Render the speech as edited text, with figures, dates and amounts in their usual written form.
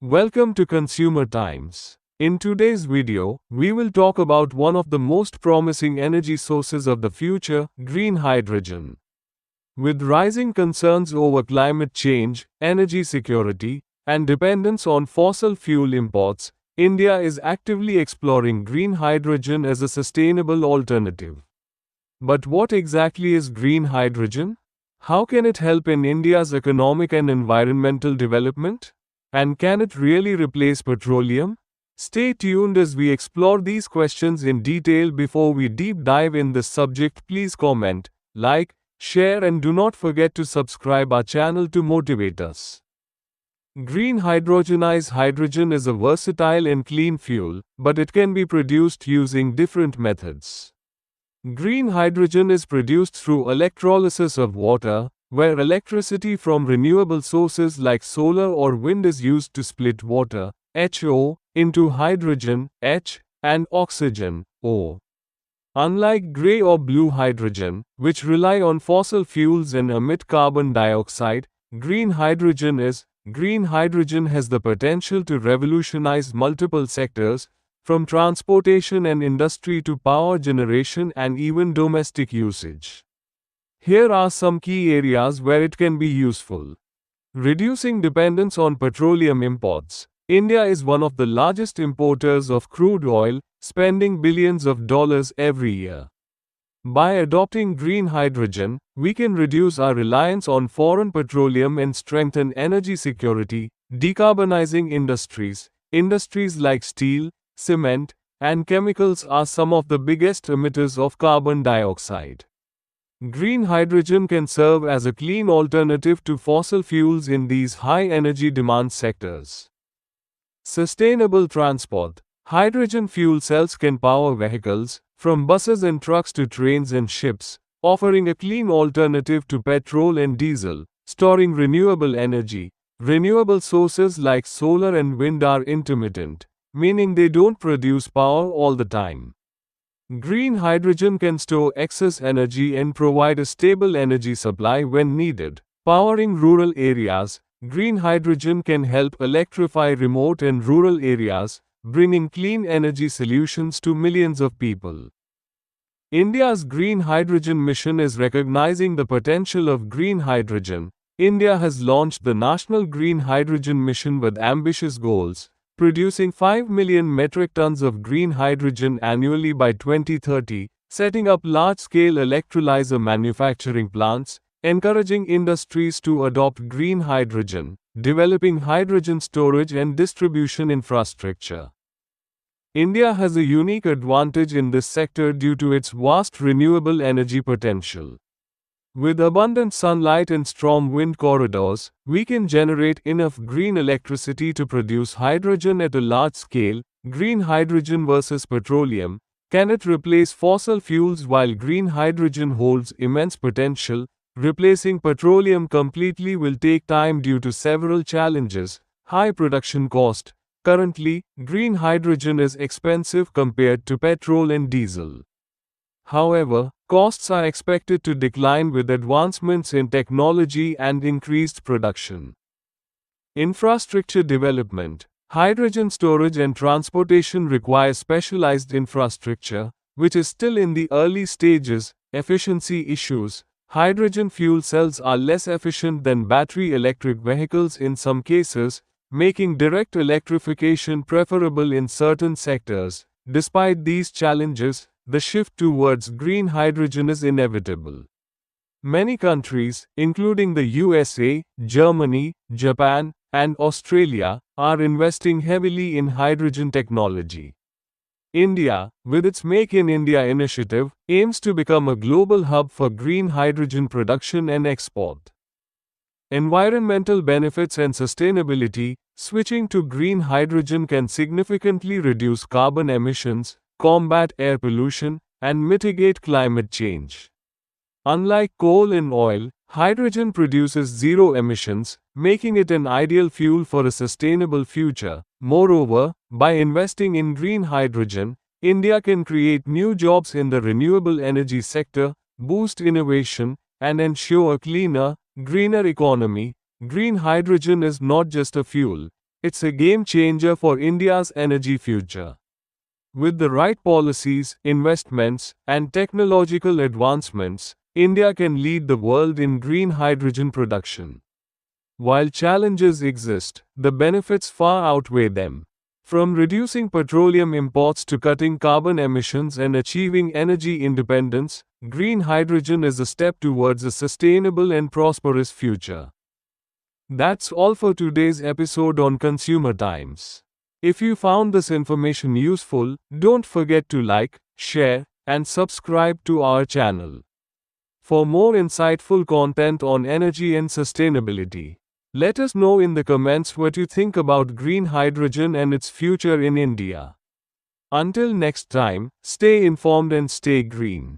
Welcome to Consumer Times. In today's video, we will talk about one of the most promising energy sources of the future, green hydrogen. With rising concerns over climate change, energy security, and dependence on fossil fuel imports, India is actively exploring green hydrogen as a sustainable alternative. But what exactly is green hydrogen? How can it help in India's economic and environmental development? And can it really replace petroleum? Stay tuned as we explore these questions in detail. Before we deep dive in this subject, please comment, like, share and do not forget to subscribe our channel to motivate us. Green hydrogenized hydrogen is a versatile and clean fuel, but it can be produced using different methods. Green hydrogen is produced through electrolysis of water, where electricity from renewable sources like solar or wind is used to split water, HO, into hydrogen, H, and oxygen, O. Unlike gray or blue hydrogen, which rely on fossil fuels and emit carbon dioxide, green hydrogen has the potential to revolutionize multiple sectors, from transportation and industry to power generation and even domestic usage. Here are some key areas where it can be useful. Reducing dependence on petroleum imports. India is one of the largest importers of crude oil, spending billions of dollars every year. By adopting green hydrogen, we can reduce our reliance on foreign petroleum and strengthen energy security, decarbonizing industries. Industries like steel, cement, and chemicals are some of the biggest emitters of carbon dioxide. Green hydrogen can serve as a clean alternative to fossil fuels in these high-energy demand sectors. Sustainable transport. Hydrogen fuel cells can power vehicles, from buses and trucks to trains and ships, offering a clean alternative to petrol and diesel. Storing renewable energy. Renewable sources like solar and wind are intermittent, meaning they don't produce power all the time. Green hydrogen can store excess energy and provide a stable energy supply when needed. Powering rural areas. Green hydrogen can help electrify remote and rural areas, bringing clean energy solutions to millions of people. India's green hydrogen mission is recognizing the potential of green hydrogen. India has launched the National Green Hydrogen Mission with ambitious goals, producing 5 million metric tons of green hydrogen annually by 2030, setting up large-scale electrolyzer manufacturing plants, encouraging industries to adopt green hydrogen, developing hydrogen storage and distribution infrastructure. India has a unique advantage in this sector due to its vast renewable energy potential. With abundant sunlight and strong wind corridors, we can generate enough green electricity to produce hydrogen at a large scale. Green hydrogen versus petroleum. Can it replace fossil fuels? While green hydrogen holds immense potential, replacing petroleum completely will take time due to several challenges. High production cost. Currently, green hydrogen is expensive compared to petrol and diesel. However, costs are expected to decline with advancements in technology and increased production. Infrastructure development. Hydrogen storage and transportation require specialized infrastructure, which is still in the early stages. Efficiency issues. Hydrogen fuel cells are less efficient than battery electric vehicles in some cases, making direct electrification preferable in certain sectors. Despite these challenges, the shift towards green hydrogen is inevitable. Many countries, including the USA, Germany, Japan, and Australia, are investing heavily in hydrogen technology. India, with its Make in India initiative, aims to become a global hub for green hydrogen production and export. Environmental benefits and sustainability. Switching to green hydrogen can significantly reduce carbon emissions, combat air pollution, and mitigate climate change. Unlike coal and oil, hydrogen produces zero emissions, making it an ideal fuel for a sustainable future. Moreover, by investing in green hydrogen, India can create new jobs in the renewable energy sector, boost innovation, and ensure a cleaner, greener economy. Green hydrogen is not just a fuel, It's a game changer for India's energy future. With the right policies, investments, and technological advancements, India can lead the world in green hydrogen production. While challenges exist, the benefits far outweigh them. From reducing petroleum imports to cutting carbon emissions and achieving energy independence, green hydrogen is a step towards a sustainable and prosperous future. That's all for today's episode on Consumer Times. If you found this information useful, don't forget to like, share, and subscribe to our channel. For more insightful content on energy and sustainability, let us know in the comments what you think about green hydrogen and its future in India. Until next time, stay informed and stay green.